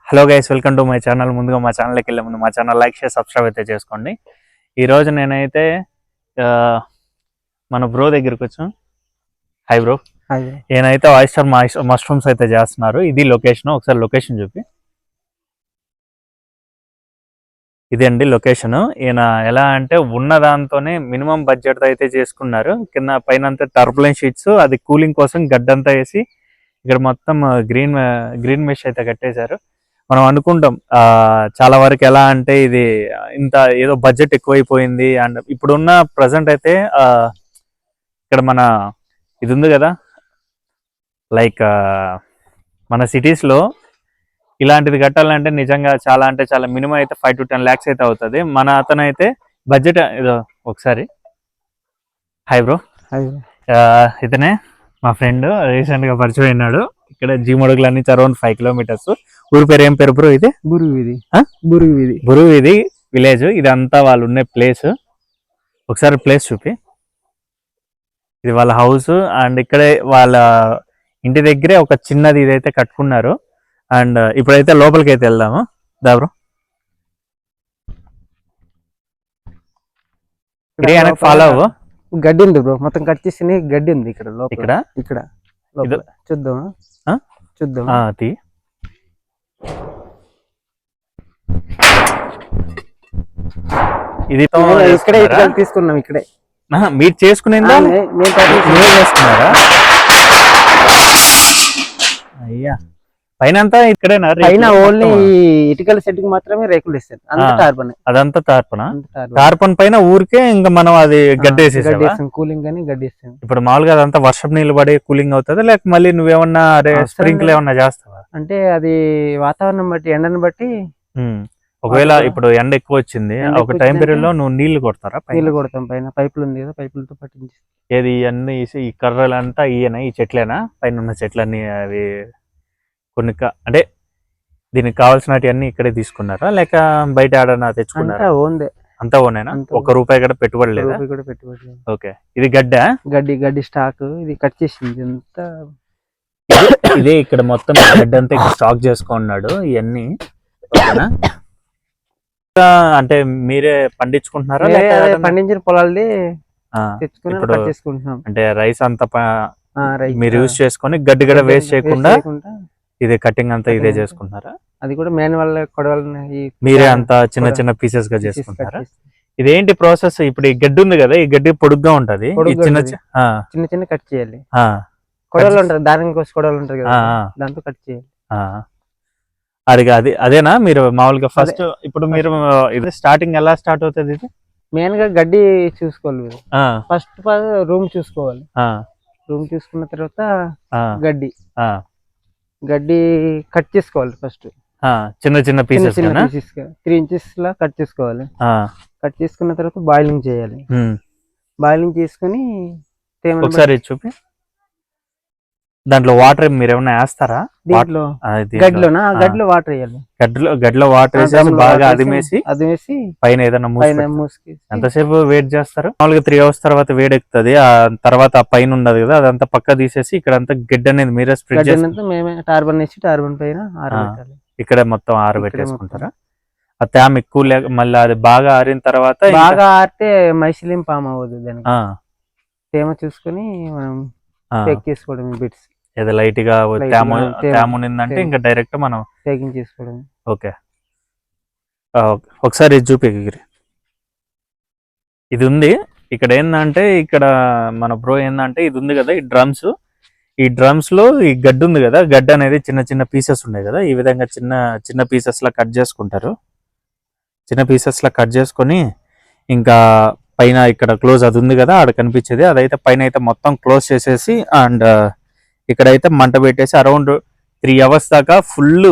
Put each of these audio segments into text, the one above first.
Hello guys, welcome to my channel. ముందుగా మా ఛానల్కి వెళ్ళే ముందు మా ఛానల్ లైక్ చేసి సబ్స్క్రైబ్ అయితే చేసుకోండి. ఈరోజు నేనైతే మన బ్రో దగ్గరికి వచ్చాం. Hi bro. ఈయనైతే ఆయిస్టర్ మష్రూమ్స్ అయితే చేస్తున్నారు. ఇది లొకేషన్, ఒకసారి లొకేషన్ చూపి. ఇది అండి లొకేషన్. ఈయన ఎలా అంటే ఉన్న దాంతోనే మినిమం బడ్జెట్ అయితే చేసుకున్నారు. కింద పైన అంతా టర్బులెంట్ షీట్స్, అది కూలింగ్ కోసం గడ్డంతా వేసి ఇక్కడ మొత్తం గ్రీన్ మెష్ అయితే కట్టేశారు. మనం అనుకుంటాం చాలా వరకు ఎలా అంటే ఇది ఇంత ఏదో బడ్జెట్ ఎక్కువైపోయింది. అండ్ ఇప్పుడున్న ప్రజెంట్ అయితే ఇక్కడ మన ఇది ఉంది కదా, లైక్ మన సిటీస్లో ఇలాంటిది కట్టాలంటే నిజంగా చాలా అంటే చాలా మినిమం అయితే 5 to 10 lakhs అయితే అవుతుంది. మన అతను అయితే బడ్జెట్ ఏదో ఒకసారి. Hi bro. ఇతనే మా ఫ్రెండ్, రీసెంట్గా పరిచయం అయినాడు. ఇక్కడ జీమడుగులు నుంచి అరౌండ్ 5 kilometers. ఊరి పేరు ఏం పేరు బ్రో? ఇది బురువీధి విలేజ్. ఇదంతా వాళ్ళు ఉన్న ప్లేస్. ఒకసారి ప్లేస్ చూపి. ఇది వాళ్ళ హౌస్. అండ్ ఇక్కడే వాళ్ళ ఇంటి దగ్గరే ఒక చిన్నది ఇదైతే కట్టుకున్నారు. అండ్ ఇప్పుడైతే లోపలికి అయితే వెళ్దాము. దా బ్రో. ఫాలో అవ్వు. గడ్డి ఉంది బ్రో, మొత్తం కట్ చేసి గడ్డి ఉంది ఇక్కడ. ఇక్కడ చూద్దాం. ఇది ఇక్కడే తీసుకున్నాం. ఇక్కడే మీరు చేసుకునేదా? చేసుకున్నారా? అయ్యా, పైన ఇక్కడేనా? పైన ఓన్లీ ఇటుకల సెట్ కి మాత్రమే రేకులు ఇస్తారు. అదంతా టార్పన్ పైన ఊరికే ఇంకా మనం అది గడ్డేసేసాం. కూలింగ్ అని గడ్డేస్తాం. ఇప్పుడు మామూలుగా అదంతా వర్షం నీళ్ళు పడే కూలింగ్ అవుతుంది, లేక మళ్ళీ నువ్వేమన్నా స్ప్రింకిల్ ఏమన్నా చేస్తావా? అంటే అది వాతావరణం బట్టి, ఎండను బట్టి. ఒకవేళ ఇప్పుడు ఎండ ఎక్కువ వచ్చింది, ఒక టైం పీరియడ్ లో నువ్వు నీళ్లు కొడతారా? నీళ్లు కొడతాం. పైన పైపులు ఉంది కదా, పైపులతో పట్టించి. ఏది అన్ని ఈ కర్రలంతా ఈయన ఈ చెట్లేనా? పైన ఉన్న చెట్లన్నీ అవి కొన్ని అంటే దీనికి కావాల్సినవి అన్ని ఇక్కడే తీసుకున్నారా, లేక బయట ఆడనా తెచ్చుకున్నారా? అంతా ఓనేనా? ₹1 కూడా పెట్టుబడి లేదా? ఓకే. ఇది గడ్డి స్టాక్. ఇది కట్ చేసింది అంతా. ఇదే ఇక్కడ మొత్తం గడ్డి అంతా స్టాక్ చేసుకున్నాడు. ఇవన్నీ అంటే మీరే పండించుకుంటున్నారా? పండించిన పొలాలది తెచ్చుకుని అంటే రైస్ అంతా మీరు యూజ్ చేసుకొని గడ్డి కూడా వేస్ట్ చేయకుండా ఇదే కటింగ్ అంతా ఇదే చేసుకుంటున్నారా? అది కూడా మాన్యువల్ మీరే అంతా చిన్న చిన్న పీసెస్ గా చేసుకుంటారా? ఇదేంటి ప్రాసెస్? ఇప్పుడు ఈ గడ్డి ఉంది కదా, ఈ గడ్డి పొడుగ్గా ఉంటది, చిన్న చిన్న కట్ చేయాలి. కొడవలు ఉంటాయి, దాని కోసం కొడవలు ఉంటాయి కదా, దాంతో కట్ చేయాలి. అది అదేనా మీరు మామూలుగా ఫస్ట్? ఇప్పుడు మీరు ఇది స్టార్టింగ్ ఎలా స్టార్ట్ అవుతుంది? ఇది మెయిన్ గా గడ్డి చూసుకోవాలి. ఫస్ట్ రూమ్ చూసుకోవాలి. రూమ్ చూసుకున్న తర్వాత గడ్డి కట్ చేసుకోవాలి. ఫస్ట్ చిన్న చిన్న పీసెస్ 3 inches లా కట్ చేసుకోవాలి. కట్ చేసుకున్న తర్వాత బాయిలింగ్ చేయాలి. బాయిలింగ్ చేసుకుని ఒకసారి చూపి. దాంట్లో వాటర్ మీరు ఏమన్నా వేస్తారా? గడ్డిలో వాటర్ వేయాలి. గడ్డిలో వాటర్ వేసి బాగా అదిమేసి పైన ఏదైనా మూసి ఎంతసేపు వెయిట్ చేస్తారు? మామూలుగా 3 hours తర్వాత వేడెక్కుతుంది. ఆ తర్వాత ఆ పైన ఉండదు కదా, అదంతా పక్క తీసేసి ఇక్కడ అంతా గడ్డి అనేది మీరే స్ప్రెడ్ చేసి టార్బన్ పైన ఇక్కడ మొత్తం ఆరబెట్టేసుకుంటారా? ఆ తేమ ఎక్కువ లేక మళ్ళీ అది బాగా ఆరిన తర్వాత బాగా ఆరితే మైసిలిం పామ్ అవ్వదు. దానికి తేమ చూసుకుని మనం చెక్ చేసుకోవడం. బిట్స్ ఏదో లైట్ గా తేమ ఉన్నిందంటే ఇంకా డైరెక్ట్ మనం ప్యాకింగ్ చేసుకోవడం. ఓకే. ఒకసారి ఇది చూపి. ఇది ఉంది ఇక్కడ. ఏంటంటే ఇక్కడ మన బ్రో ఏంటంటే ఇది ఉంది కదా, ఈ డ్రమ్స్ లో ఈ గడ్డి ఉంది కదా, గడ్డి అనేది చిన్న చిన్న పీసెస్ ఉన్నాయి కదా, ఈ విధంగా చిన్న చిన్న పీసెస్ లా కట్ చేసుకుంటారు. చిన్న పీసెస్ లా కట్ చేసుకొని ఇంకా పైన ఇక్కడ క్లోజ్ అది ఉంది కదా, ఆడ కనిపించేది అదైతే పైన అయితే మొత్తం క్లోజ్ చేసేసి అండ్ ఇక్కడైతే మంట పెట్టేసి అరౌండ్ 3 hours దాకా ఫుల్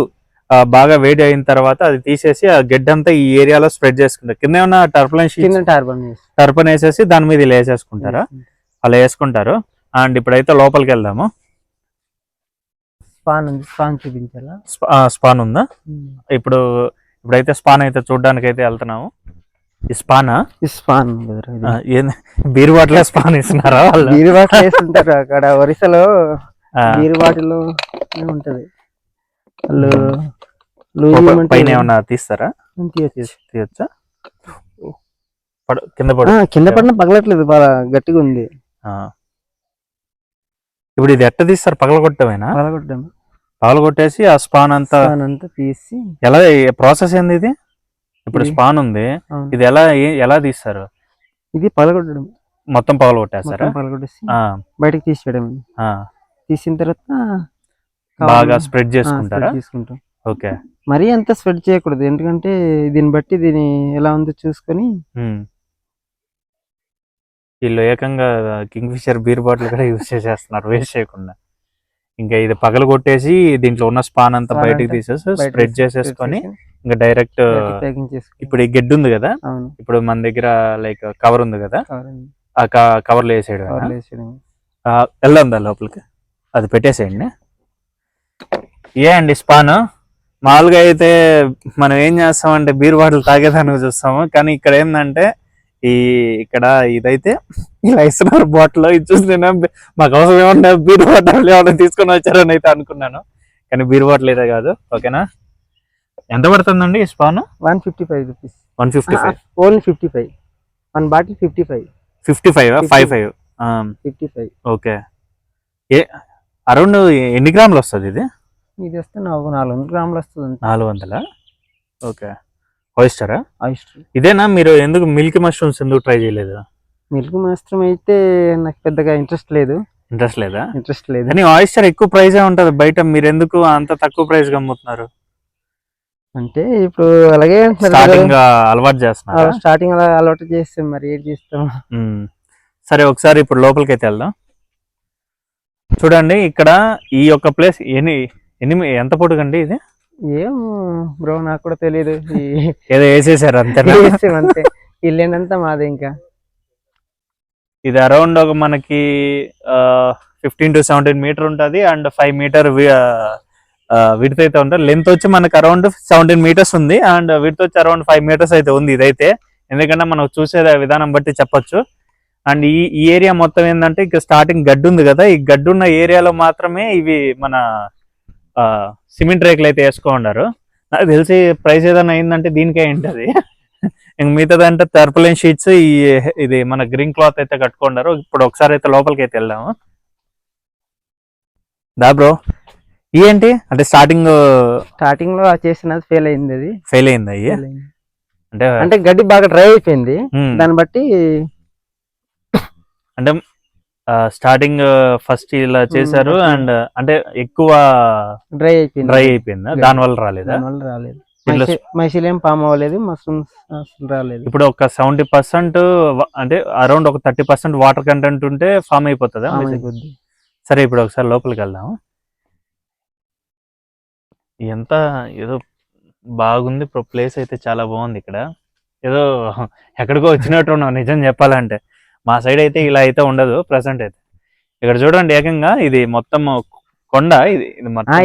బాగా వేడి అయిన తర్వాత అది తీసేసి ఆ గడ్డంతా ఈ ఏరియాలో స్ప్రెడ్ చేసుకుంటారు. కింద ఏమన్నా టర్పన్ వేసేసి దాని మీద ఇలా వేసేసుకుంటారా? అలా వేసుకుంటారు. అండ్ ఇప్పుడైతే లోపలికి వెళ్దాము. స్పాన్ చూపించాలా? స్పాన్ ఉందా? ఇప్పుడైతే స్పాన్ అయితే చూడడానికి అయితే వెళ్తున్నాము. బీర్ బాటిల్ స్పాన్ ఇస్తున్నారా? బీర్ బాటిల్ వేస్తుంటారు అక్కడ ఒరిస్సాలో. బీర్ బాటిల్ ఉంటది. వాళ్ళు పైన ఏమన్నా తీస్తారా? తీయచ్చా? కింద కింద పడిన పగలట్లేదు, బాగా గట్టిగా ఉంది. ఇప్పుడు ఇది ఎట్ట తీస్తారు? పగలగొట్టమేనా? పగలగొట్టేసి ఆ స్పాన్ అంతా తీసి ఎలా ప్రాసెస్ ఏంది ఇది? ఇప్పుడు స్పాన్ ఉంది, ఇది ఎలా తీస్తారు? ఇది పగలగొట్టడం, మొత్తం పగలగొట్టేస్తారా? పగలగొట్టేసి బయటకు తీసేయడం. తీసిన తర్వాత బాగా స్ప్రెడ్ చేసుకుంటారా? తీసుకుంటాం. ఓకే. మరీ అంత స్ప్రెడ్ చేయకూడదు, ఎందుకంటే దీన్ని బట్టి దీని ఎలా ఉందో చూసుకొని. వీళ్ళు ఏకంగా కింగ్ ఫిషర్ బీర్ బాటిల్ కూడా యూజ్ చేసేస్తున్నారు వేస్ట్ చేయకుండా. ఇంకా ఇది పగలు కొట్టేసి దీంట్లో ఉన్న స్పాన్ అంతా బయటకు తీసేసి స్ప్రెడ్ చేసేసుకొని ఇంకా డైరెక్ట్ ఇప్పుడు ఈ గెడ్ ఉంది కదా, ఇప్పుడు మన దగ్గర లైక్ కవర్ ఉంది కదా, ఆ కవర్లో వేసేయడం. వెళ్దాం లోపలికి, అది పెట్టేసేయండి. అండి స్పాన్ మామూలుగా అయితే మనం ఏం చేస్తామంటే బీర్ బాటిల్ తాగేదానికి చూస్తాము, కానీ ఇక్కడ ఏంటంటే ఇక్కడ ఇదైతే ఇలా ఇస్తున్నారు బాటిల్. ఇది చూసి నేను మాకు అవసరం ఏమన్నా బీర్ బాటిల్ ఏమన్నా తీసుకొని వచ్చారని అయితే అనుకున్నాను, కానీ బీర్ బాటిల్ అయితే కాదు. ఓకేనా? ఎంత పడుతుందండి ఈ span? 155 rupees. 155 only 55. 1 bottle 55. 55. Okay. Around ఎన్ని గ్రాములు వస్తుంది ఇది? ఇది వస్తే 400 గ్రాములు వస్తుంది. 400? ఓకే. ఆయిస్టరా? ఇదేనా? మీరు ఎందుకు మిల్క్ మష్రూమ్స్ ఎందుకు ట్రై చేయలేదు? మిల్క్ మష్రూమ్ అయితే నాకు పెద్దగా ఇంట్రెస్ట్ లేదు. ఇంట్రెస్ట్ లేదు కానీ ఆయిస్టర్ ఎక్కువ ప్రైస్ ఉంటది బయట, మీరు ఎందుకు అంత తక్కువ ప్రైస్ అమ్ముతున్నారు? అంటే ఇప్పుడు అలాగే అలవాటు చేస్తున్నారు. స్టార్టింగ్ అలా అలవాటు చేస్తే మరి ఏం చేస్తాం. సరే, ఒకసారి ఇప్పుడు లోపలికి అయితే వెళ్దాం. చూడండి ఇక్కడ ఈ యొక్క ప్లేస్ ఎంత పొడుగండి ఇది? ఏం బ్రో నాకు కూడా తెలియదు. ఏదో వేసేసారు అంతే. అంతే, ఇల్లేనంతా మాది. ఇంకా ఇది అరౌండ్ ఒక మనకి 15 to 17 మీటర్ ఉంటుంది, అండ్ 5 మీటర్ విడ్త్ అయితే ఉంటుంది. లెంత్ వచ్చి మనకి అరౌండ్ 17 మీటర్స్ ఉంది, అండ్ విడ్త్ వచ్చి అరౌండ్ 5 మీటర్స్ అయితే ఉంది ఇదైతే, ఎందుకంటే మనం చూసే విధానం బట్టి చెప్పొచ్చు. అండ్ ఈ ఏరియా మొత్తం ఏంటంటే ఇక స్టార్టింగ్ గడ్డు ఉంది కదా, ఈ గడ్డు ఉన్న ఏరియాలో మాత్రమే ఇవి మన సిమెంట్ రేకులు అయితే వేసుకోండారు. నాకు తెలిసి ప్రైస్ ఏదైనా అయిందంటే దీనికే ఏంటది. ఇంక మిగతాదంటే టర్పులెన్ షీట్స్, ఇది మన గ్రీన్ క్లాత్ అయితే కట్టుకున్నారు. ఇప్పుడు ఒకసారి అయితే లోపలికి అయితే వెళ్దాము. దా బ్రో, ఏంటి అంటే స్టార్టింగ్ లో చేసినది ఫెయిల్ అయింది. అది ఫెయిల్ అయింది అయ్యి అంటే గడ్డి బాగా డ్రై అయిపోయింది, దాన్ని బట్టి. అంటే స్టార్టింగ్ ఫస్ట్ ఇలా చేశారు, అండ్ అంటే ఎక్కువ డ్రై అయిపోయింది, దాని వల్ల రాలేదు. మైసిలియం పామ్ అవ్వలేదు, మష్రూమ్స్ రాలేదు. ఇప్పుడు ఒక 70% అంటే అరౌండ్ ఒక 30% వాటర్ కంటెంట్ ఉంటే ఫామ్ అయిపోతుందా? సరే, ఇప్పుడు ఒకసారి లోపలికి వెళ్దాం. ఎంత ఏదో బాగుంది, ప్లేస్ అయితే చాలా బాగుంది. ఇక్కడ ఏదో ఎక్కడికో వచ్చినట్టు ఉన్నాం నిజం చెప్పాలంటే. మా సైడ్ అయితే ఇలా అయితే ఉండదు ప్రెసెంట్ అయితే. ఇక్కడ చూడండి, ఏకంగా ఇది మొత్తం కొండ.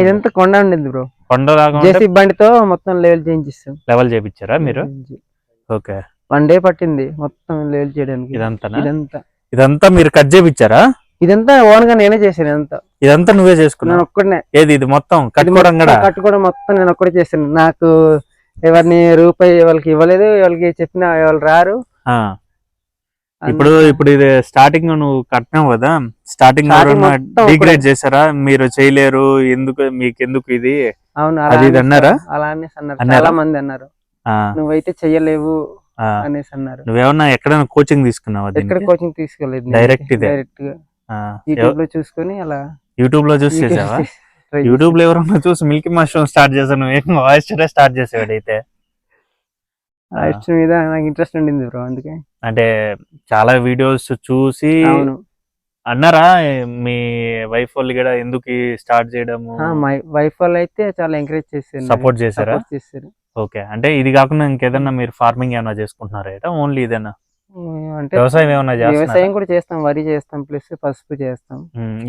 ఇదంతా కొండ ఉండేది బ్రో, కొండలాగా బండితో మొత్తం లెవెల్ చేయించారా మీరు? ఓకే. 1 డే పట్టింది మొత్తం లెవెల్ చేయడానికి. ఇదంతా మీరు కట్ చేయించారా? ఇదంతా ఓన్ గా నేనే చేశాను. ఇదంతా నువ్వే చేసుకున్నాను? ఒక్కడనే. ఏది ఇది మొత్తం కట్టుకోవడం మొత్తం నేను ఒక్కడే చేశాను. నాకు ఎవరిని రూపాయి వాళ్ళకి ఇవ్వలేదు, వాళ్ళకి చెప్పిన వాళ్ళు రారు. ఇప్పుడు ఇది స్టార్టింగ్ నువ్వు కట్టినావు కదా, స్టార్టింగ్ డిగ్రేడ్ చేశారా? మీరు చేయలేరు, మీకెందుకు ఇది? అవును, అది అన్నారా? అలానే చాలా మంది అన్నారు, నువ్వైతే చెయ్యలేవు అనేసి అన్నారు. నువ్వేమన్నా ఎక్కడైనా కోచింగ్ తీసుకున్నావా? ఎక్కడ కోచింగ్ తీసుకోలేదు, డైరెక్ట్ గా యూట్యూబ్ లో చూసుకొని అలా. యూట్యూబ్ లో చూసి చేసావా? యూట్యూబ్ లో ఎవరన్నా చూసి మిల్కీ మష్రూమ్ స్టార్ట్ చేశాను, వాయిస్ స్టార్ట్ చేసేవాడు అయితే. మీద నాకు ఇంట్రెస్ట్ ఉండింది బ్రో, అందుకే. అంటే చాలా వీడియోస్ చూసి అన్నారా మీ వైఫ్ వాళ్ళు కూడా ఎందుకు స్టార్ట్ చేయడము? మై వైఫ్ వాళ్ళు అయితే చాలా ఎంకరేజ్ చేశారు, సపోర్ట్ చేశారు. ఓకే. అంటే ఇది కాకుండా ఇంకేదన్నా మీరు ఫార్మింగ్ ఏమైనా చేసుకుంటున్నారా? ఓన్లీ ఇదేనా? అంటే వ్యవసాయం కూడా చేస్తాం, వరి చేస్తాం, ప్లస్ పసుపు చేస్తాం.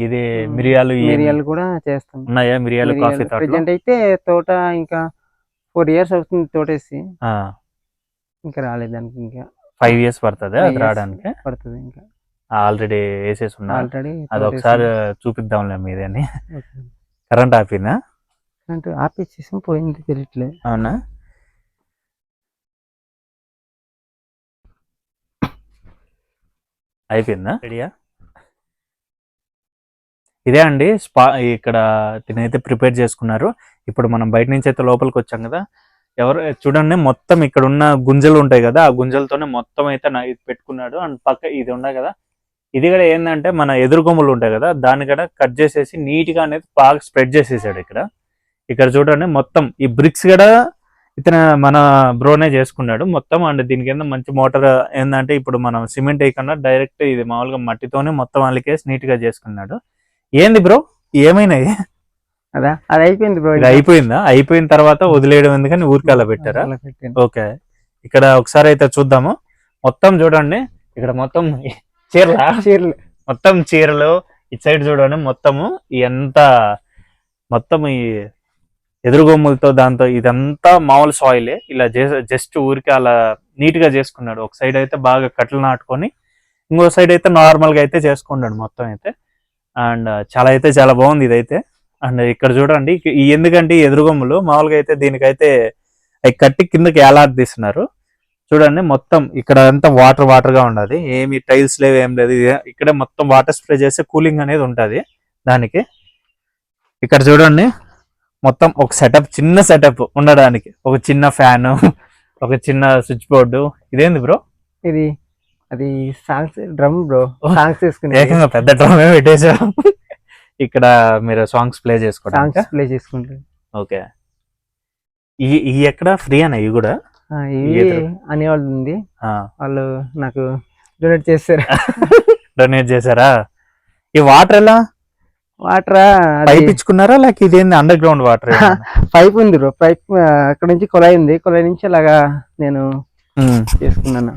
ఇది మిరియాలు కూడా చేస్తాం. ఉన్నాయా? మిరియాలు, కాఫీ తోట ప్రెజెంట్ అయితే తోట ఇంకా 4 years అవుతుంది తోటేసి, ఇంకా రాలేదు దానికి. ఇంకా 5 years పడుతుంది అది రావడానికి. ఇంకా ఆల్రెడీ వేసేసి ఉన్నా. అది ఒకసారి చూపిద్దాంలే మీదని. కరెంట్ ఆపినా? కరెంట్ ఆపేసేసాం, పోయింది తెలియట్లేదు. అవునా? అయిపోయిందా రెడీయా? ఇదే అండి ఇక్కడ తినైతే ప్రిపేర్ చేసుకున్నారు. ఇప్పుడు మనం బయట నుంచి అయితే లోపలికి వచ్చాం కదా, ఎవరు చూడండి మొత్తం ఇక్కడ ఉన్న గుంజలు ఉంటాయి కదా, ఆ గుంజలతోనే మొత్తం అయితే ఇది పెట్టుకున్నాడు. అండ్ పక్క ఇది ఉన్నాయి కదా, ఇది కూడా ఏంటంటే మన ఎదురు కొమ్ములు ఉంటాయి కదా, దాన్ని కూడా కట్ చేసేసి నీట్ గా అనేది బాగా స్ప్రెడ్ చేసేసాడు. ఇక్కడ చూడండి మొత్తం ఈ బ్రిక్స్ కూడా ఇతను మన బ్రోనే చేసుకున్నాడు మొత్తం. అండ్ దీని కింద మంచి మోటార్ ఏంటంటే ఇప్పుడు మనం సిమెంట్ వేయకుండా డైరెక్ట్ ఇది మామూలుగా మట్టితోనే మొత్తం అల్లికేసి నీట్ గా చేసుకున్నాడు. ఏంది బ్రో ఏమైనాయి? అదా అది అయిపోయింది బ్రో. ఇది అయిపోయిందా? అయిపోయిన తర్వాత వదిలేయడం ఎందుకని ఊరికి అలా పెట్టారా? ఓకే, ఇక్కడ ఒకసారి అయితే చూద్దాము. మొత్తం చూడండి ఇక్కడ మొత్తం చీరలు మొత్తం చీరలు. ఇటు సైడ్ చూడండి మొత్తము ఎంత మొత్తం ఈ ఎదురుగొమ్ములతో దాంతో ఇదంతా మామూలు సాయిలే. ఇలా జస్ట్ ఊరికి అలా నీట్ గా చేసుకున్నాడు. ఒక సైడ్ అయితే బాగా కట్టలు నాటుకొని, ఇంకో సైడ్ అయితే నార్మల్ గా అయితే చేసుకున్నాడు మొత్తం అయితే. అండ్ చాలా బాగుంది ఇదైతే. అండ్ ఇక్కడ చూడండి ఎందుకంటే ఎదురుగొమ్ములు మామూలుగా అయితే దీనికైతే అవి కట్టి కిందకి ఏలాడదీస్తున్నారు. చూడండి మొత్తం ఇక్కడ అంతా వాటర్ గా ఉండదు, ఏమి టైల్స్ లేవు ఏం లేదు. ఇక్కడ మొత్తం వాటర్ స్ప్రే చేస్తే కూలింగ్ అనేది ఉంటది దానికి. ఇక్కడ చూడండి మొత్తం ఒక సెటప్, చిన్న సెటప్ ఉండడానికి, ఒక చిన్న ఫ్యాన్, ఒక చిన్న స్విచ్ బోర్డు. ఇదేంది బ్రో? అది సాంగ్స్ డ్రమ్ బ్రో. సాంగ్స్ తీసుకుని ఏకంగా పెద్ద డ్రమ్ పెట్టేసారు. ఇక్కడ మీరు సాంగ్స్ ప్లే చేసుకుంటారు. ఓకే, ఈ ఎక్కడ ఫ్రీ అన్న? ఇవి కూడా అనేవాళ్ళు ఉంది, వాళ్ళు నాకు డొనేట్ చేశారా? ఈ వాటర్ ఎలా? వాటర్ పైప్ ఇచ్చుకున్నారా లేక ఇదేంది అండర్ గ్రౌండ్ వాటర్? పైప్ ఉంది బ్రో. పైప్ అక్కడ నుంచి కుళాయి ఉంది, కుళాయి నుంచి అలాగా నేను చేసుకున్నాను.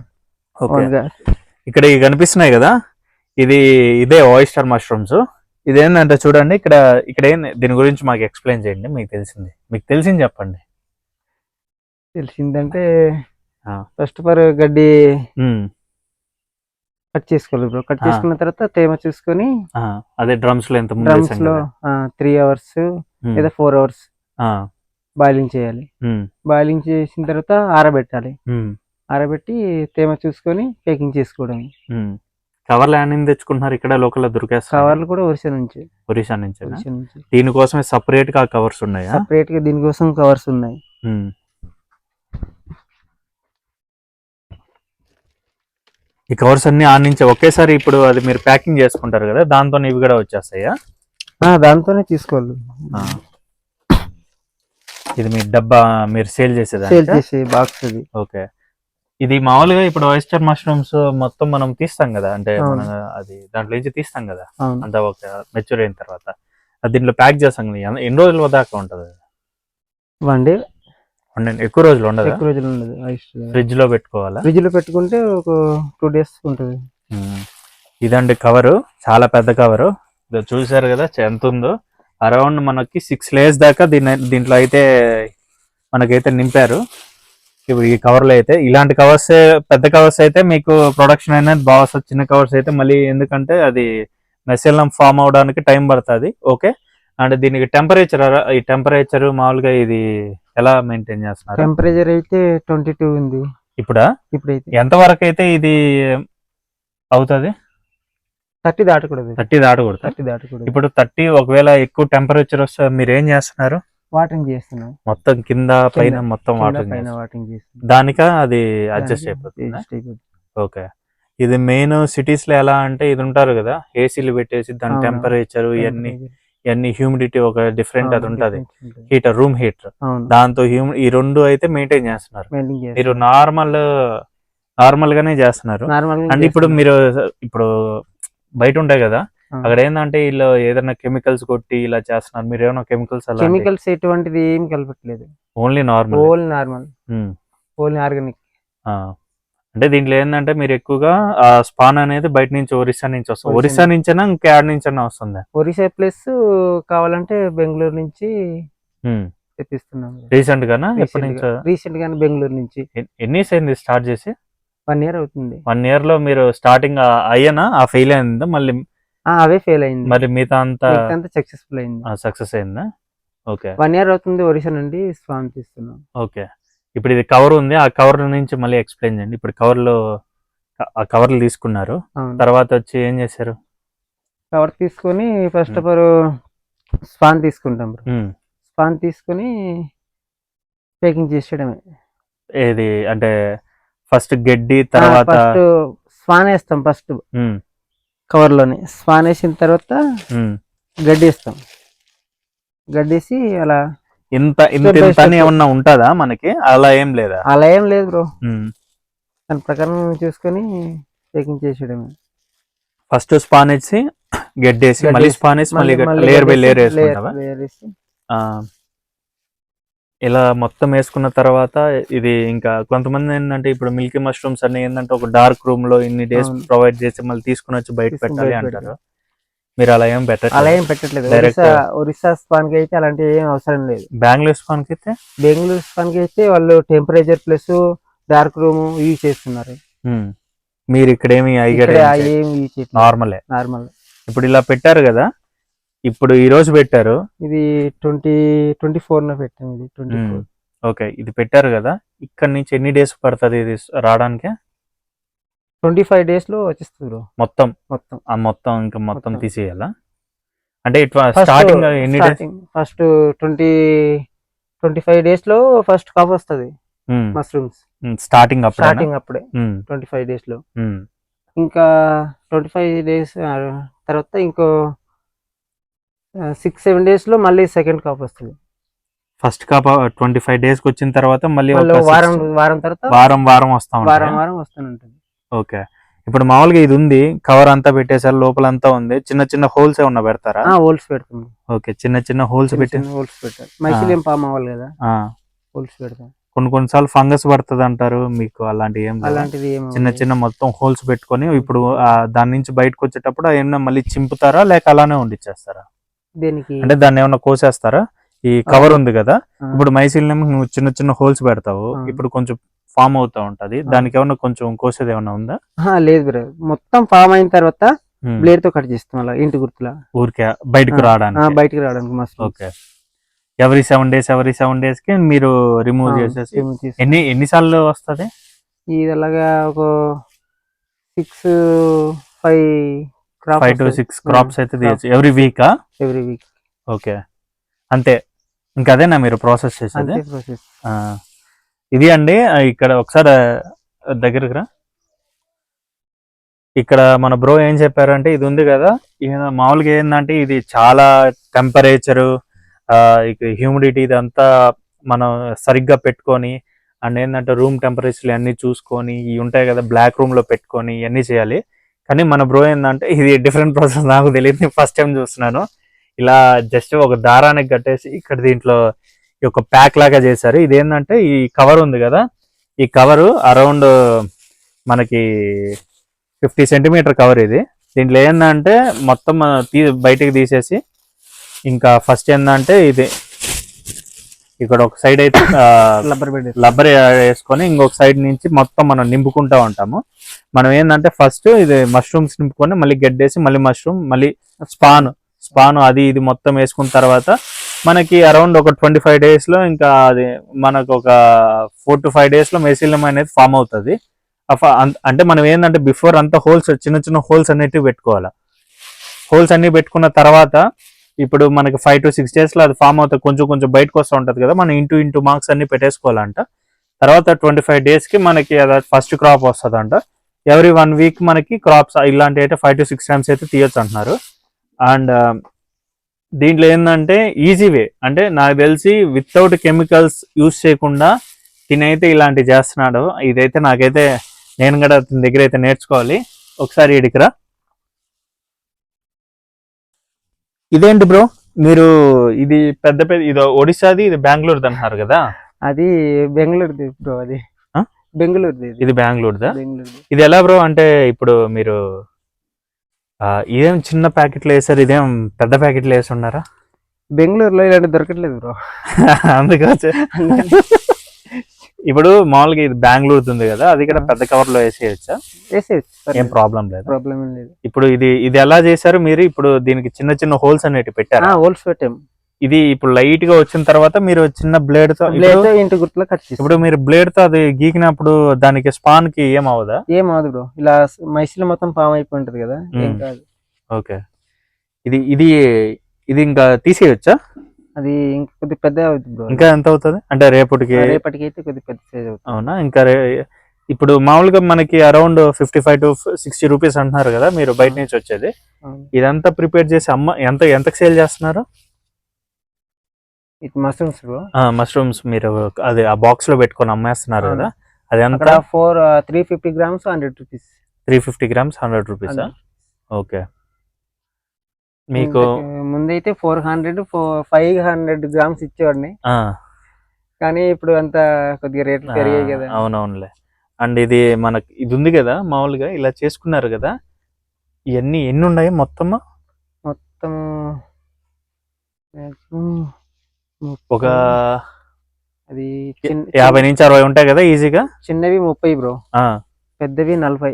ఇక్కడ ఇవి కనిపిస్తున్నాయి కదా, ఇదే ఆయిస్టర్ మష్రూమ్స్. ఇదేంటంటే చూడండి ఇక్కడ ఏంది, దీని గురించి మాకు ఎక్స్ప్లెయిన్ చేయండి. మీకు తెలిసింది చెప్పండి. తెలిసిందంటే ఫస్ట్ గడ్డి కట్ చేసుకోవాలి బ్రో. కట్ చేసుకున్న తర్వాత తేమ చూసుకొని అదే డ్రమ్స్ లో 3 hours లేదా 4 hours బాయిలింగ్ చేయాలి. బాయిలింగ్ చేసిన తర్వాత ఆరబెట్టాలి. ఆరబెట్టి తేమ చూసుకొని ప్యాకింగ్ చేసుకోవడం. కవర్లు ఏమైనా తెచ్చుకుంటున్నారు? ఇక్కడ లోకల్ దొరికేస్తారు కవర్లు కూడా ఒరిస్సా నుంచి. దీనికోసమే సపరేట్ గా కవర్స్ ఉన్నాయి. సపరేట్ గా దీనికోసం కవర్స్ ఉన్నాయి. ఈ కవర్స్ అన్ని ఆ నుంచి ఒకేసారి ఇప్పుడు అది మీరు ప్యాకింగ్ చేసుకుంటారు కదా, దాంతో ఇవి కూడా వచ్చేస్తాయా? దాంతోనే తీసుకోవాలి. ఇది మీ డబ్బా మీరు సేల్ చేసే బాక్స్ అది. ఓకే, ఇది మామూలుగా ఇప్పుడు ఆయిస్టర్ మష్రూమ్స్ మొత్తం మనం తీస్తాం కదా, అంటే అది దాంట్లో నుంచి తీస్తాం కదా, అంత ఒక మెచ్యూర్ అయిన తర్వాత దీంట్లో ప్యాక్ చేస్తాం కదా, ఎన్ని రోజుల దాకా ఉంటది? 1 day. ఎక్కువ రోజులు ఉండదు. ఫ్రిడ్జ్ లో పెట్టుకోవాలా? ఫ్రిడ్జ్ లో పెట్టుకుంటే ఒక 2 days ఉంటుంది. ఇదండి కవరు, చాలా పెద్ద కవరు. చూసారు కదా ఎంత ఉందో. అరౌండ్ మనకి 6 layers దాకా దీంట్లో అయితే మనకైతే నింపారు. ఇప్పుడు ఈ కవర్లో అయితే ఇలాంటి కవర్స్, పెద్ద కవర్స్ అయితే మీకు ప్రొడక్షన్ అనేది బాగా వస్తుంది. చిన్న కవర్స్ అయితే మళ్ళీ ఎందుకంటే అది మెసెల్లం ఫామ్ అవడానికి టైం పడుతుంది. ఓకే, అండ్ దీనికి టెంపరేచర్ మామూలుగా ఇది ఎలా మెయింటైన్ చేస్తున్నారు? టెంపరేచర్ అయితే 22 ఉంది. ఇప్పుడైతే ఎంత వరకు అయితే ఇది అవుతుంది? 30 దాటకూడదు. 30 దాటకూడదు. ఇప్పుడు 30 ఒకవేళ ఎక్కువ టెంపరేచర్ వస్తే మీరు ఏం చేస్తున్నారు? వాటరింగ్ చేస్తున్నాం. మొత్తం కింద పైన మొత్తం వాటరింగ్ చేస్తున్నాం. దానికా అది అడ్జస్ట్ అయిపోతుంది. ఓకే, ఇది మెయిన్ సిటీస్ లో ఎలా అంటే ఇది ఉంటారు కదా, ఏసీలు పెట్టేసి దాని టెంపరేచర్ ఇవన్నీ హ్యూమిడిటీ ఒక డిఫరెంట్ అది ఉంటది, హీటర్, రూమ్ హీటర్, దాంతో ఈ రెండు అయితే మెయింటైన్ చేస్తున్నారు. మీరు నార్మల్ గానే చేస్తున్నారు. అండ్ ఇప్పుడు మీరు బయట ఉంటాయి కదా, అక్కడ ఏంటంటే వీళ్ళు ఏదైనా కెమికల్స్ కొట్టి ఇలా చేస్తున్నారు. మీరు ఏమైనా కెమికల్స్ ఎటువంటిది ఏం కలపట్లేదు. Only normal organic. అంటే దీంట్లో ఏంటంటే మీరు ఎక్కువగా స్పాన్ అనేది బయట నుంచి ఒరిస్సా నుంచి వస్తుంది. ఒరిస్సా నుంచైనా ఇంకా యాడ్ నుంచి వస్తుంది? ఒరిస్సా ప్లస్ కావాలంటే బెంగళూరు నుంచి తెప్పిస్తున్నాం. రీసెంట్ గానా బెంగళూరు నుంచి. ఎన్ని అయింది స్టార్ట్ చేసి? 1 year అవుతుంది. 1 year లో మీరు స్టార్టింగ్ అయ్యానా ఫెయిల్ అయిందా? మళ్ళీ అవే ఫెయిల్ అయింది. మరి మిగతా అంతా సక్సెస్ఫుల్ అయింది. సక్సెస్ అయిందా? ఓకే 1 year అవుతుంది ఒరిస్సా నుండి స్పాన్ తీస్తున్నాం. ఓకే. ఇప్పుడు ఇది కవర్ ఉంది, ఆ కవర్ నుంచి మళ్ళీ ఎక్స్ప్లెయిన్ చేయండి. ఇప్పుడు కవర్లో ఆ కవర్లు తీసుకున్నారు, అవును. తర్వాత వచ్చి ఏం చేశారు? కవర్ తీసుకొని ఫస్ట్ ఆఫ్ ఆల్ స్పాన్ తీసుకుంటాం బ్రో. స్పాన్ తీసుకొని ప్యాకింగ్ చేసేయడమే. ఏది అంటే ఫస్ట్ గడ్డి, తర్వాత ఫస్ట్ స్పాన్ వేస్తాం ఫస్ట్ కవర్ లోనే. స్పాన్ వేసిన తర్వాత గడ్డి వేస్తాం. గడ్డేసి అలా ఇంత ఇంత Step by ఇంత అని step. ఏమన్నా ఉంటుందా మనకి? అలా ఏం లేదా? అలా ఏం లేదు బ్రో. దాని ప్రకారం చూసుకొని ప్యాకింగ్ చేసేయడమే. ఫస్ట్ స్పాన్ వేసి గడ్డేసి మళ్ళీ స్పాన్ వేసి మళ్ళీ లేయర్ బై లేయర్ వేసుకుంటావా? ఇలా మొత్తం వేసుకున్న తర్వాత ఇది ఇంకా కొంతమంది ఏంటంటే ఇప్పుడు మిల్కీ మష్రూమ్స్ అన్ని ఏంటంటే ఒక డార్క్ రూమ్ లో ఇన్ని డేస్ అవును. ప్రొవైడ్ చేసి మళ్ళీ తీసుకుని వచ్చి బయట తీసుకుని పెట్టాలి బయట అంటారు. మీరు అలా ఏం అలా పెట్టారు? ఏం పెట్టట్లేదు. Direct- ఒరిస్సా స్పాన్ కి అయితే అలాంటివి ఏం అవసరం లేదు. బెంగళూరు స్పాన్ కి అయితే బెంగళూరు స్పాన్ కి అయితే వాళ్ళు temperature plus dark room use చేస్తున్నారు. మీరు ఇక్కడ ఏమి ఇక్కడ ఏం యూజ్ చేయట్లేదు. నార్మలే. నార్మల్. ఇప్పుడు ఇలా పెట్టారు కదా, ఇప్పుడు ఈ రోజు పెట్టారు. ఇది 24 పెట్టాం. ఇది 24. ఓకే, ఇది పెట్టారు కదా, ఇక్కడ నుంచి ఎన్ని డేస్ పడుతుంది ఇది రావడానికి? 25 days లో వచ్చేస్తుంది బ్రో. మొత్తం మొత్తం మొత్తం ఇంకా మొత్తం మొత్తం. తీసేయాలా? అంటే స్టార్టింగ్ ఎన్ని డేస్? ఫస్ట్ 25 days లో ఫస్ట్ కాప్ వస్తుంది మష్రూమ్స్. స్టార్టింగ్ స్టార్టింగ్ అప్పుడే 25 days లో. ఇంకా 25 days తర్వాత ఇంకో 6-7 days లో మళ్ళీ సెకండ్ కాప్ వస్తుంది. ఫస్ట్ కాప్ 25 days కి వచ్చిన తర్వాత మళ్ళీ వారం తర్వాత వారం వస్తా వారం వస్తూనే ఉంటుంది. ఓకే. ఇప్పుడు మామూలుగా ఇది ఉంది, కవర్ అంతా పెట్టేసారు, లోపలంతా ఉంది, చిన్న చిన్న హోల్స్ ఏమన్నా పెడతారా? హోల్స్ పెడతాం. ఓకే, చిన్న చిన్న హోల్స్ పెట్టి హోల్స్ పెట్టారు. మైసిలియం పామ్ అవ్వాలి కదా, హోల్స్ పెడతాం. కొన్నిసార్లు ఫంగస్ పడుతుంది అంటారు, మీకు అలాంటివి ఏం? అలాంటిది చిన్న చిన్న మొత్తం హోల్స్ పెట్టుకొని ఇప్పుడు దాని నుంచి బయటకు వచ్చేటప్పుడు ఏమన్నా మళ్ళీ చింపుతారా లేక అలానే ఉండిచ్చేస్తారా? దేనికి అంటే దాన్ని ఏమన్నా కోసేస్తారా? ఈ కవర్ ఉంది కదా, ఇప్పుడు మైసిలియం నువ్వు చిన్న చిన్న హోల్స్ పెడతావు, ఇప్పుడు కొంచెం ఫామ్ అవుతా ఉంటది, దానికి ఏమన్నా కొంచెం కోసేది ఏమన్నా ఉందా? లేదు బ్రో, మొత్తం ఫామ్ అయిన తర్వాత బ్లేడ్ తో కట్ చేస్తాం అలా ఇంటి గుర్తులా, ఊరికే బయటకు రావడానికి. మస్తు. ఓకే, every 7 days కి మీరు రిమూవ్ చేసేసి ఎన్నిసార్లు వస్తుంది ఇది? అలాగా ఒక 5 to 6 క్రాప్స్ అయితే తీయచ్చు ఎవ్రీ వీక్. ఓకే, అంతే. ఇంకా అదేనా మీరు ప్రాసెస్ చేసేది? ఇది అండి, ఇక్కడ ఒకసారి దగ్గరకు రా. ఇక్కడ మన బ్రో ఏం చెప్పారంటే, ఇది ఉంది కదా, మామూలుగా ఏంటంటే ఇది చాలా టెంపరేచరు, హ్యూమిడిటీ ఇదంతా మనం సరిగ్గా పెట్టుకొని, అండ్ ఏంటంటే రూమ్ టెంపరేచర్ అన్ని చూసుకొని, ఇవి ఉంటాయి కదా బ్లాక్ రూమ్ లో పెట్టుకొని ఇవన్నీ చేయాలి. కానీ మన బ్రో ఏంటంటే ఇది డిఫరెంట్ ప్రాసెస్, నాకు తెలియదు, నేను ఫస్ట్ టైం చూస్తున్నాను. ఇలా జస్ట్ ఒక దారానికి కట్టేసి ఇక్కడ దీంట్లో ఒక ప్యాక్ లాగా చేశారు. ఇదేంటంటే ఈ కవర్ ఉంది కదా, ఈ కవరు అరౌండ్ మనకి 50 centimeter కవర్ ఇది. దీంట్లో ఏంటంటే మొత్తం బయటికి తీసేసి, ఇంకా ఫస్ట్ ఏంటంటే ఇది ఇక్కడ ఒక సైడ్ అయితే లబ్బర్ వేసుకొని ఇంకొక సైడ్ నుంచి మొత్తం మనం నింపుకుంటా ఉంటాము. మనం ఏంటంటే ఫస్ట్ ఇది మష్రూమ్స్ నింపుకొని మళ్ళీ గడ్డేసి మళ్ళీ మష్రూమ్ మళ్ళీ స్పాన్ అది ఇది మొత్తం వేసుకున్న తర్వాత మనకి అరౌండ్ ఒక 25 days లో ఇంకా అది మనకు ఒక 4 to 5 days లో మెసిలియం అనేది ఫామ్ అవుతుంది. అంటే మనం ఏంటంటే బిఫోర్ అంతా హోల్స్, చిన్న చిన్న హోల్స్ అనేటివి పెట్టుకోవాలి. హోల్స్ అన్ని పెట్టుకున్న తర్వాత ఇప్పుడు మనకి 5 to 6 days లో అది ఫామ్ అవుతుంది, కొంచెం కొంచెం బయటకు వస్తూ ఉంటుంది కదా, మనం ఇంటూ మార్క్స్ అన్ని పెట్టేసుకోవాలంట. తర్వాత 25 days కి మనకి ఫస్ట్ క్రాప్ వస్తుందంట. ఎవ్రీ 1 week మనకి క్రాప్స్ ఇలాంటి అయితే 5 to 6 times అయితే తీయొచ్చు అంటున్నారు. అండ్ దీంట్లో ఏంటంటే ఈజీ వే, అంటే నాకు తెలిసి వితౌట్ కెమికల్స్ యూజ్ చేయకుండా తినైతే ఇలాంటి చేస్తున్నాడు. ఇదైతే నాకైతే నేను కూడా అతని దగ్గర అయితే నేర్చుకోవాలి. ఒకసారి ఇడికిరా. ఇదేంటి బ్రో, మీరు ఇది పెద్ద ఇది ఒడిశాది, ఇది బెంగళూరుది అంటున్నారు కదా? అది బెంగళూరుది బ్రో. అది బెంగళూరుది. ఇది బెంగళూరుదా? ఇది ఎలా బ్రో? అంటే ఇప్పుడు మీరు ఇదేం చిన్న ప్యాకెట్లు వేసారు, ఇదేం పెద్ద ప్యాకెట్లు వేసి ఉన్నారా? బెంగళూరులో ఇలాంటి దొరకట్లేదు బ్రో, అందుకని ఇప్పుడు మామూలుగా ఇది బెంగళూరు ఉంది కదా, అది కూడా పెద్ద కవర్ లో వేసేయచ్చా? ఏం ప్రాబ్లం లేదు. ఇప్పుడు ఇది ఎలా చేశారు మీరు? ఇప్పుడు దీనికి చిన్న చిన్న హోల్స్ అనేవి పెట్టారు? హోల్స్ పెట్టాం. ఇది ఇప్పుడు లైట్ గా వచ్చిన తర్వాత మీరు చిన్న బ్లేడ్ తో ఇంటి గుర్తులో కట్ చేసి ఇప్పుడు మీరు బ్లేడ్ తో అది గీకినప్పుడు దానికి స్పాన్ కి ఏం అవదా? ఏం అవదు బ్రో, ఇలా మైసిలో మొత్తం పాము అయిపోయి ఉంటది కదా, ఏం కాదు. ఓకే, ఇది ఇది ఇది ఇంకా తీసేయొచ్చా? అది ఇంకా కొద్ది పెద్ద అవుతుంది బ్రో. ఇంకా ఎంత అవుతుంది అంటే రేపటికి అయితే కొద్ది పెద్ద సైజ్ అవుతుంది. అవునా? ఇంకా ఇప్పుడు మామూలుగా మనకి అరౌండ్ 55 to 60 రూపీస్ అంటున్నారు కదా మీరు బయట నుంచి వచ్చేది. ఇదంతా ప్రిపేర్ చేసి ఎంతకు సేల్ చేస్తున్నారు? Mushrooms bro. మష్రూమ్స్ మీరు అది ఆ బాక్స్ లో పెట్టుకొని అమ్మేస్తున్నారు కదా, అది ఎంత? 350 grams 100 rupees. 350 grams 100 rupees. Okay, మీకు ముందైతే 500 grams ఇచ్చేవాడిని, కానీ ఇప్పుడు అంతా కొద్దిగా రేట్లు పెరిగాయి కదా. అవునవునులే. అండ్ ఇది మనకి ఇది ఉంది కదా మామూలుగా ఇలా చేసుకున్నారు కదా, ఇవన్నీ ఎన్ని ఉన్నాయి మొత్తం? ఒక అది 50 నుంచి 60 ఉంటాయి కదా ఈజీగా. చిన్నవి 30 బ్రో, పెద్దవి 40.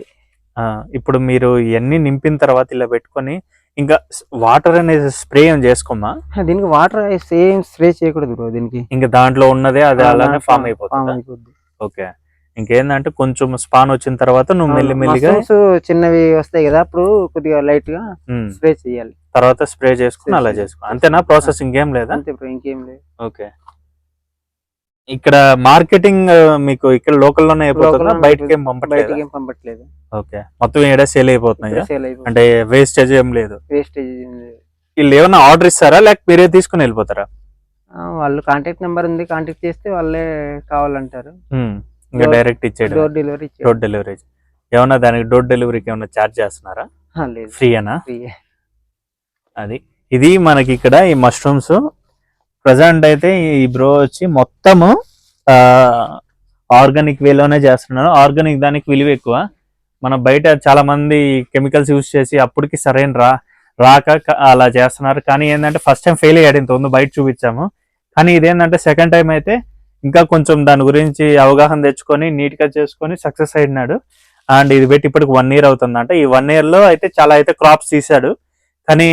ఇప్పుడు మీరు ఇవన్నీ నింపిన తర్వాత ఇలా పెట్టుకొని ఇంకా వాటర్ అనేది స్ప్రే ఏం చేసుకోమా? దీనికి వాటర్ సేమ్ స్ప్రే చేయకూడదు బ్రో, దీనికి ఇంకా దాంట్లో ఉన్నదే అది అలానే ఫామ్ అయిపోతుంది. ఓకే, ఇంకేందంటే కొంచెం స్పాన్ వచ్చిన తర్వాత నువ్వు మెల్లిమెల్లిగా చిన్నవి వస్తాయి కదా, అప్పుడు కొద్దిగా లైట్ గా స్ప్రే చేయాలి, తర్వాత స్ప్రే చేసుకుని అలా చేసుకో. అంతేనా ప్రాసెస్? ఇంకేం లేదా? అంతే బ్రో, ఇంకేం లేదు. ఓకే, ఇక్కడ మార్కెటింగ్ మీకు ఇక్కడ లోకల్ లోనే అయిపోతుందా? బయటకి ఏం పంపట్లేదు? ఓకే, మొత్తం ఏడా సేల్ అయిపోతున్నాయి అంటే వేస్టేజ్ ఏం లేదు? వీళ్ళు ఏమన్నా ఆర్డర్ ఇస్తారా లేక మీరే తీసుకుని వెళ్ళిపోతారా? వాళ్ళు కాంటాక్ట్ నెంబర్ ఉంది, కాంటాక్ట్ చేస్తే వాళ్ళే కావాలంటారు, ఇంకా డైరెక్ట్ ఇచ్చేది. డోర్ డెలివరీ ఏమన్నా దానికి డోర్ డెలివరీకి ఏమన్నా ఛార్జ్ చేస్తున్నారా? ఫ్రీయేనా? అది ఇది మనకి ఇక్కడ ఈ మష్రూమ్స్ ప్రజెంట్ అయితే ఈ బ్రో వచ్చి మొత్తము ఆర్గానిక్ వేలోనే చేస్తున్నాను. ఆర్గానిక్ దానికి విలువ ఎక్కువ. మన బయట చాలా మంది కెమికల్స్ యూజ్ చేసి అప్పటికి సరైన రాక అలా చేస్తున్నారు. కానీ ఏంటంటే ఫస్ట్ టైం ఫెయిల్ అయ్యాడు, ఇంత బయట చూపించాము. కానీ ఇదేంటంటే సెకండ్ టైం అయితే ఇంకా కొంచెం దాని గురించి అవగాహన తెచ్చుకొని నీట్ గా చేసుకొని సక్సెస్ అయినాడు. అండ్ ఇది పెట్టి ఇప్పటికి 1 year అవుతుందంట. ఈ 1 year లో అయితే చాలా అయితే క్రాప్స్ తీసాడు. కానీ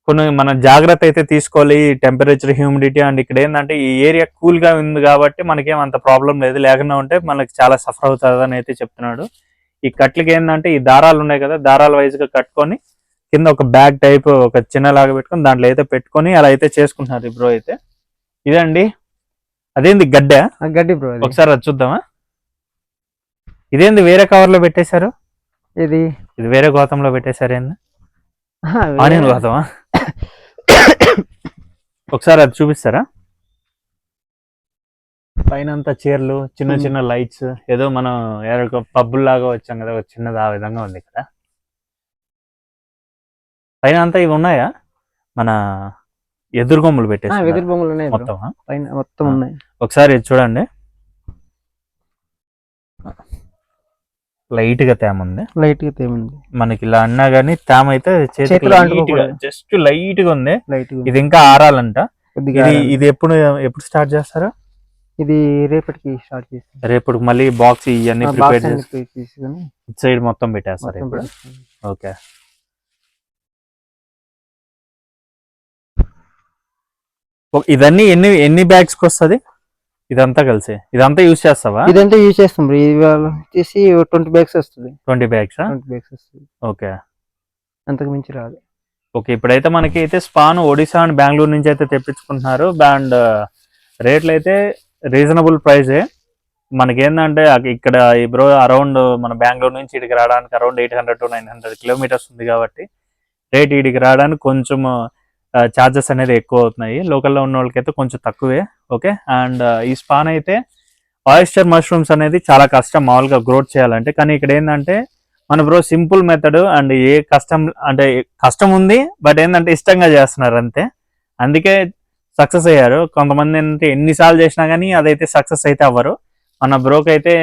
కొన్ని మన జాగ్రత్త అయితే తీసుకోవాలి, టెంపరేచర్, హ్యూమిడిటీ. అండ్ ఇక్కడ ఏంటంటే ఈ ఏరియా కూల్ గా ఉంది కాబట్టి మనకేం అంత ప్రాబ్లం లేదు, లేకుండా ఉంటే మనకి చాలా సఫర్ అవుతుంది అని అయితే చెప్తున్నాడు. ఈ కట్లకి ఏంటంటే ఈ దారాలు ఉన్నాయి కదా, దారాల వైజ్ గా కట్టుకొని కింద ఒక బ్యాగ్ టైప్ ఒక చిన్న లాగా పెట్టుకొని దాంట్లో అయితే పెట్టుకొని అలా అయితే చేసుకుంటున్నారు బ్రో. అయితే ఇదండి. అదేంది గడ్డి బ్రో, ఒకసారి అది చూద్దామా? ఇదేంది వేరే కవర్ లో పెట్టేశారు? ఇది వేరే గోతంలో పెట్టేశారు. ఏంది ఆనియన్ గోతమా? ఒకసారి అది చూపిస్తారా? పైన అంతా చీరలు, చిన్న చిన్న లైట్స్, ఏదో మనం పబ్బుల్ లాగా వచ్చాం కదా చిన్నది, ఆ విధంగా ఉంది ఇక్కడ. పైన అంతా ఇవి ఉన్నాయా? మన ఎదురు బొమ్మలు పెట్టేసి మొత్తం ఉన్నాయి. ఒకసారి చూడండి, లైట్ గా తేమ ఉంది. మనకి ఇలా అన్నా గానీ తేమ అయితే జస్ట్ లైట్ గా ఉంది. ఇది ఇంకా ఆరాలంట. ఇది ఎప్పుడు స్టార్ట్ చేస్తారా? ఇది రేపటికి స్టార్ట్ చేస్తాం. రేపటికి మళ్ళీ బాక్స్ ఇవన్నీ ప్రిపేర్ చేసి ఇటు సైడ్ మొత్తం పెట్టేస్తారు ఇప్పుడు. ఓకే, ఇదన్నీ ఎన్ని బ్యాగ్స్ కి వస్తుంది? ఇదంతా కలిసి ఇదంతా యూజ్ చేస్తావా? ఇదంతా యూజ్ చేస్తాం. వచ్చేసి 20 bags వస్తుంది. 20 bags వస్తుంది. ఓకే, అంతకు మించి రాదు. ఓకే, ఇప్పుడైతే మనకి అయితే స్పాన్ ఒడిశా అండ్ బెంగళూరు నుంచి అయితే తెప్పించుకుంటున్నారు. అండ్ రేట్లు అయితే రీజనబుల్ ప్రైజే. మనకి ఏంటంటే ఇక్కడ ఈ బ్రో అరౌండ్ మన బెంగళూరు నుంచి ఇడికి రావడానికి అరౌండ్ 800 to 900 kilometers ఉంది కాబట్టి రేట్ ఇడికి రావడానికి కొంచెం ఛార్జెస్ అనేది ఎక్కువ అవుతున్నాయి. లోకల్లో ఉన్న వాళ్ళకైతే కొంచెం తక్కువే. ఓకే, అండ్ ఈ స్పాన్ అయితే ఆయిస్టర్ మష్రూమ్స్ అనేది చాలా కష్టం మామూలుగా గ్రోత్ చేయాలంటే. కానీ ఇక్కడ ఏంటంటే మన బ్రో సింపుల్ మెథడ్ అండ్ ఏ కష్టం ఉంది, బట్ ఏంటంటే ఇష్టంగా చేస్తున్నారు అంతే, అందుకే సక్సెస్ అయ్యారు. కొంతమంది ఏంటంటే ఎన్నిసార్లు చేసినా కానీ అదైతే సక్సెస్ అయితే అవ్వరు. మన బ్రోకి అయితే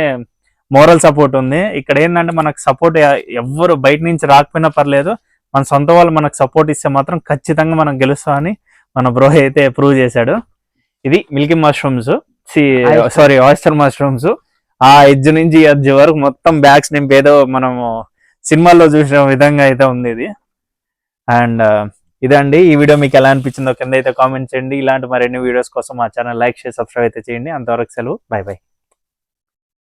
మోరల్ సపోర్ట్ ఉంది. ఇక్కడ ఏంటంటే మనకు సపోర్ట్ ఎవ్వరు బయట నుంచి రాకపోయినా పర్లేదు, మన సొంత వాళ్ళు మనకు సపోర్ట్ ఇస్తే మాత్రం ఖచ్చితంగా మనం గెలుస్తామని మన బ్రో అయితే ప్రూవ్ చేశాడు. ఇది మిల్కీ మష్రూమ్స్, ఆయిస్టర్ మష్రూమ్స్. ఆ ఎడ్జ్ నుంచి ఎడ్జ్ వరకు మొత్తం బ్యాగ్స్ నింపేదో మనము సినిమాల్లో చూసిన విధంగా అయితే ఉంది ఇది. అండ్ ఇదండి ఈ వీడియో మీకు ఎలా అనిపించిందో కింద అయితే కామెంట్ చేయండి. ఇలాంటి మరిన్ని వీడియోస్ కోసం మా ఛానల్ లైక్ చేసి సబ్స్క్రైబ్ అయితే చేయండి. అంతవరకు సెలవు, బై బై.